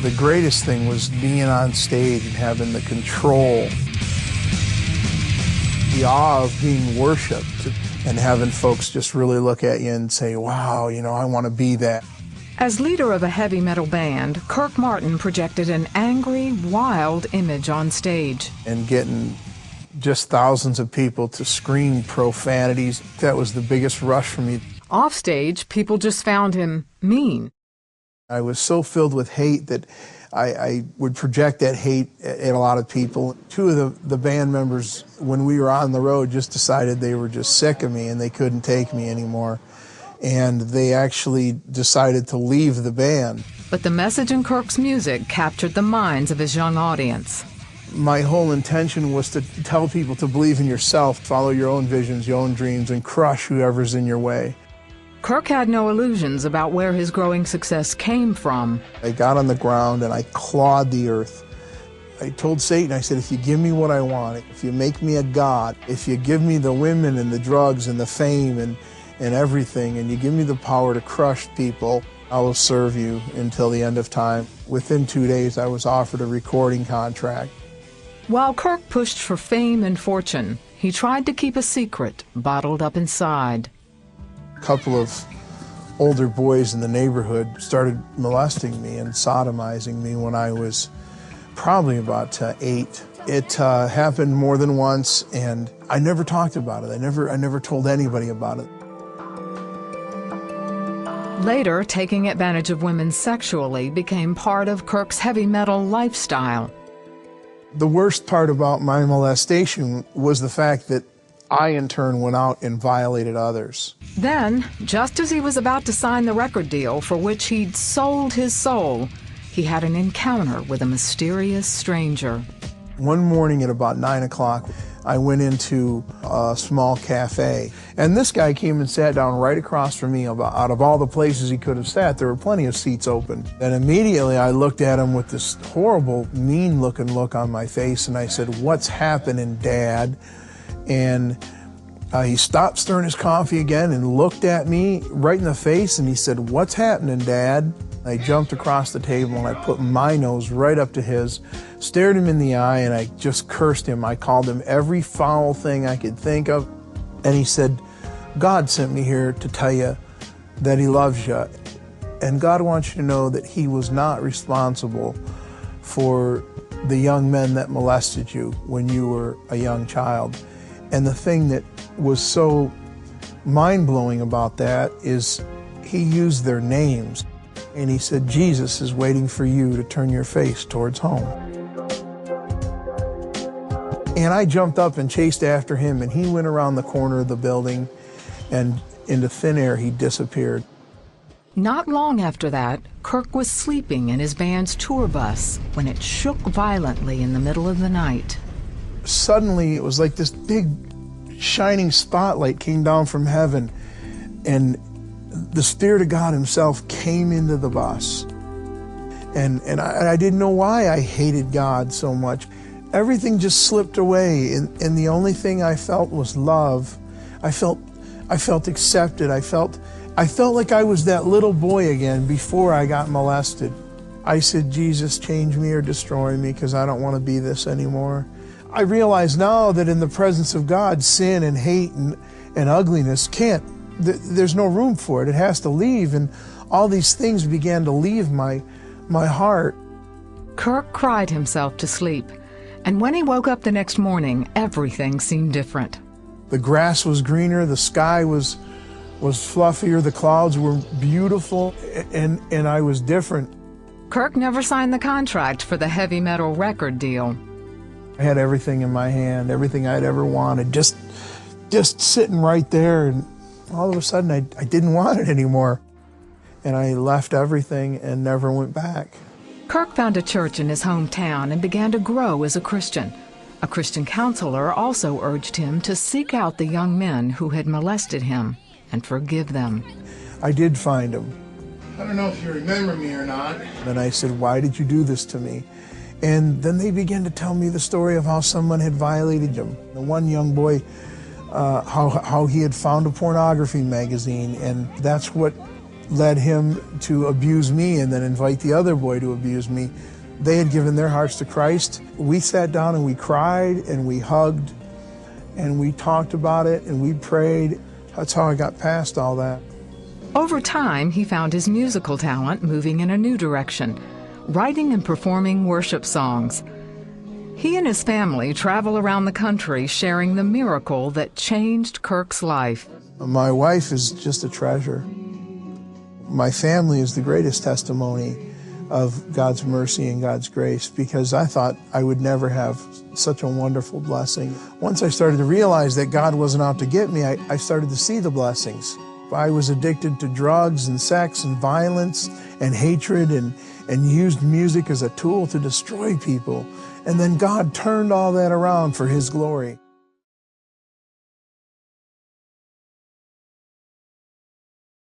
The greatest thing was being on stage and having the control, the awe of being worshipped, and having folks just really look at you and say, wow, you know, I want to be that. As leader of a heavy metal band, Kirk Martin projected an angry, wild image on stage. And getting just thousands of people to scream profanities, that was the biggest rush for me. Offstage, people just found him mean. I was so filled with hate that I would project that hate at a lot of people. Two of the band members, when we were on the road, just decided they were just sick of me and they couldn't take me anymore. And they actually decided to leave the band. But the message in Kirk's music captured the minds of his young audience. My whole intention was to tell people to believe in yourself, follow your own visions, your own dreams, and crush whoever's in your way. Kirk had no illusions about where his growing success came from. I got on the ground and I clawed the earth. I told Satan, I said, if you give me what I want, if you make me a god, if you give me the women and the drugs and the fame and everything, and you give me the power to crush people, I will serve you until the end of time. Within 2 days, I was offered a recording contract. While Kirk pushed for fame and fortune, he tried to keep a secret bottled up inside. A couple of older boys in the neighborhood started molesting me and sodomizing me when I was probably about 8. It happened more than once, and I never talked about it. I never told anybody about it. Later, taking advantage of women sexually became part of Kirk's heavy metal lifestyle. The worst part about my molestation was the fact that I, in turn, went out and violated others. Then, just as he was about to sign the record deal for which he'd sold his soul, he had an encounter with a mysterious stranger. One morning at about 9 o'clock, I went into a small cafe, and this guy came and sat down right across from me. Out of all the places he could have sat, there were plenty of seats open. And immediately I looked at him with this horrible, mean-looking look on my face, and I said, "What's happening, Dad?" And he stopped stirring his coffee again and looked at me right in the face, and he said, "What's happening, Dad?" I jumped across the table and I put my nose right up to his, stared him in the eye, and I just cursed him. I called him every foul thing I could think of. And he said, "God sent me here to tell you that he loves you. And God wants you to know that he was not responsible for the young men that molested you when you were a young child." And the thing that was so mind-blowing about that is he used their names. And he said, "Jesus is waiting for you to turn your face towards home." And I jumped up and chased after him, and he went around the corner of the building, and into thin air he disappeared. Not long after that, Kirk was sleeping in his band's tour bus when it shook violently in the middle of the night. Suddenly, it was like this big shining spotlight came down from heaven, and the Spirit of God himself came into the bus. And I didn't know why I hated God so much. Everything just slipped away, and the only thing I felt was love. I felt accepted. I felt like I was that little boy again before I got molested. I said, "Jesus, change me or destroy me, because I don't want to be this anymore." I realize now that in the presence of God, sin and hate and ugliness there's no room for it. It has to leave, and all these things began to leave my heart. Kirk cried himself to sleep, and when he woke up the next morning, everything seemed different. The grass was greener, the sky was fluffier, the clouds were beautiful, and I was different. Kirk never signed the contract for the heavy metal record deal. I had everything in my hand, everything I'd ever wanted, just sitting right there, and all of a sudden I didn't want it anymore. And I left everything and never went back. Kirk found a church in his hometown and began to grow as a Christian. A Christian counselor also urged him to seek out the young men who had molested him and forgive them. I did find them. "I don't know if you remember me or not." And I said, "Why did you do this to me?" And then they began to tell me the story of how someone had violated them. The one young boy, how he had found a pornography magazine, and that's what led him to abuse me and then invite the other boy to abuse me. They had given their hearts to Christ. We sat down and we cried and we hugged and we talked about it and we prayed. That's how I got past all that. Over time, he found his musical talent moving in a new direction, writing and performing worship songs. He and his family travel around the country sharing the miracle that changed Kirk's life. My wife is just a treasure. My family is the greatest testimony of God's mercy and God's grace, because I thought I would never have such a wonderful blessing. Once I started to realize that God wasn't out to get me, I started to see the blessings. I was addicted to drugs and sex and violence and hatred and used music as a tool to destroy people. And then God turned all that around for His glory.